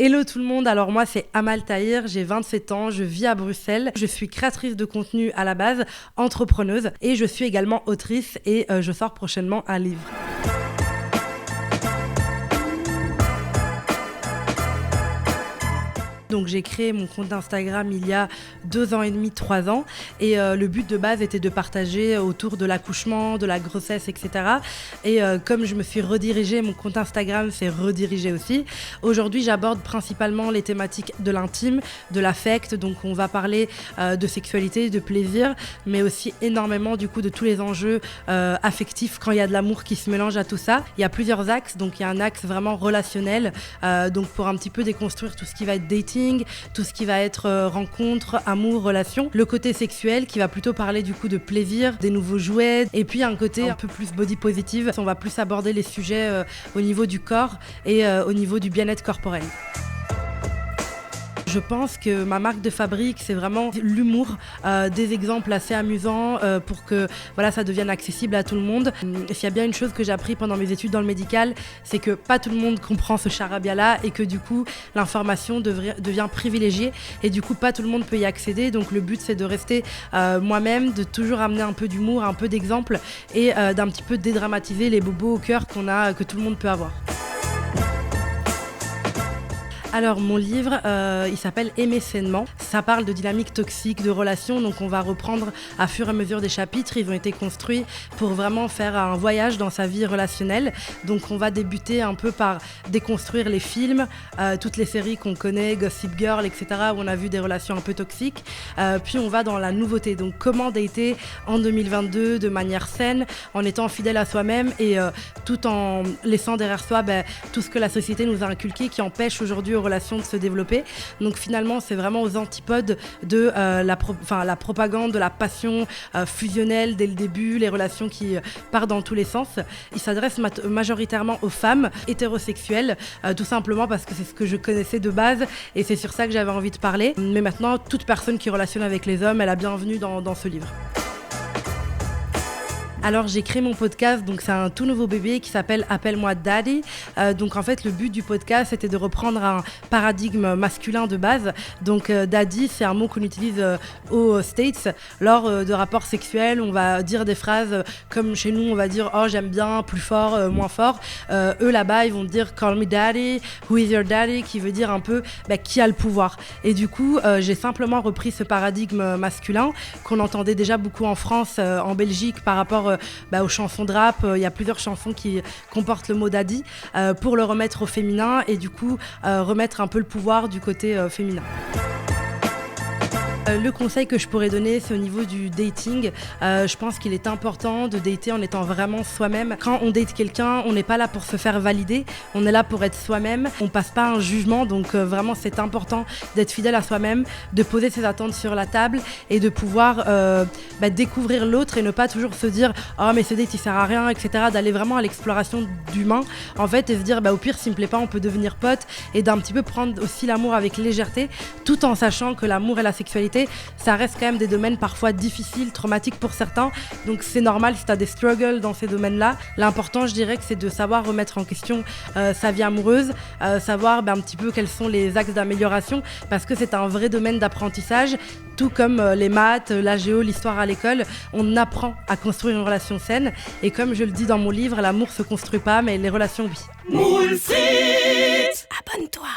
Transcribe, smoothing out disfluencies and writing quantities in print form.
Hello tout le monde, alors moi c'est Amal Tahir, j'ai 27 ans, je vis à Bruxelles, je suis créatrice de contenu à la base, entrepreneuse et je suis également autrice et je sors prochainement un livre. Donc j'ai créé mon compte Instagram il y a 2 ans et demi, 3 ans et le but de base était de partager autour de l'accouchement, de la grossesse, etc. Et comme je me suis redirigée, mon compte Instagram s'est redirigé aussi. Aujourd'hui j'aborde principalement les thématiques de l'intime, de l'affect, donc on va parler de sexualité, de plaisir, mais aussi énormément du coup de tous les enjeux affectifs quand il y a de l'amour qui se mélange à tout ça. Il y a plusieurs axes, donc il y a un axe vraiment relationnel, donc pour un petit peu déconstruire tout ce qui va être dating, tout ce qui va être rencontre, amour, relation. Le côté sexuel qui va plutôt parler du coup de plaisir, des nouveaux jouets. Et puis un côté un peu plus body positive. On va plus aborder les sujets au niveau du corps et au niveau du bien-être corporel. Je pense que ma marque de fabrique, c'est vraiment l'humour, des exemples assez amusants pour que voilà, ça devienne accessible à tout le monde. S'il y a bien une chose que j'ai appris pendant mes études dans le médical, c'est que pas tout le monde comprend ce charabia-là et que du coup, l'information devient privilégiée et du coup, pas tout le monde peut y accéder. Donc le but, c'est de rester moi-même, de toujours amener un peu d'humour, un peu d'exemple et d'un petit peu dédramatiser les bobos au cœur que tout le monde peut avoir. Alors mon livre, il s'appelle Aimer sainement. Ça parle de dynamique toxique, de relations, donc on va reprendre à fur et à mesure des chapitres. Ils ont été construits pour vraiment faire un voyage dans sa vie relationnelle. Donc on va débuter un peu par déconstruire les films, toutes les séries qu'on connaît, Gossip Girl, etc., où on a vu des relations un peu toxiques. Puis on va dans la nouveauté, donc comment dater en 2022 de manière saine, en étant fidèle à soi-même et tout en laissant derrière soi tout ce que la société nous a inculqué qui empêche aujourd'hui aux relations de se développer. Donc finalement c'est vraiment aux antipodes de la propagande de la passion fusionnelle dès le début, les relations qui partent dans tous les sens. Il s'adresse majoritairement aux femmes hétérosexuelles, tout simplement parce que c'est ce que je connaissais de base et c'est sur ça que j'avais envie de parler. Mais maintenant toute personne qui relationne avec les hommes est la bienvenue dans ce livre. Alors j'ai créé mon podcast, donc c'est un tout nouveau bébé qui s'appelle Appelle-moi Daddy. Donc en fait le but du podcast c'était de reprendre un paradigme masculin de base. Donc Daddy c'est un mot qu'on utilise aux States lors de rapports sexuels. On va dire des phrases comme chez nous on va dire oh j'aime bien, plus fort, moins fort. Eux là-bas ils vont dire Call me Daddy, who is your daddy, qui veut dire un peu qui a le pouvoir. Et du coup j'ai simplement repris ce paradigme masculin qu'on entendait déjà beaucoup en France, en Belgique par rapport aux chansons de rap. Il y a plusieurs chansons qui comportent le mot daddy pour le remettre au féminin et du coup remettre un peu le pouvoir du côté féminin. Le conseil que je pourrais donner, c'est au niveau du dating. Je pense qu'il est important de dater en étant vraiment soi-même. Quand on date quelqu'un, on n'est pas là pour se faire valider, on est là pour être soi-même. On passe pas un jugement, donc vraiment c'est important d'être fidèle à soi-même, de poser ses attentes sur la table et de pouvoir découvrir l'autre et ne pas toujours se dire « Oh mais ce date il sert à rien », etc. D'aller vraiment à l'exploration d'humain en fait et se dire au pire s'il me plaît pas on peut devenir pote et d'un petit peu prendre aussi l'amour avec légèreté tout en sachant que l'amour et la sexualité ça reste quand même des domaines parfois difficiles, traumatiques pour certains, donc c'est normal si tu as des struggles dans ces domaines-là. L'important, je dirais que c'est de savoir remettre en question sa vie amoureuse, savoir un petit peu quels sont les axes d'amélioration, parce que c'est un vrai domaine d'apprentissage, tout comme les maths, la géo, l'histoire à l'école, on apprend à construire une relation saine, et comme je le dis dans mon livre, l'amour se construit pas, mais les relations oui. Moule frites, abonne-toi.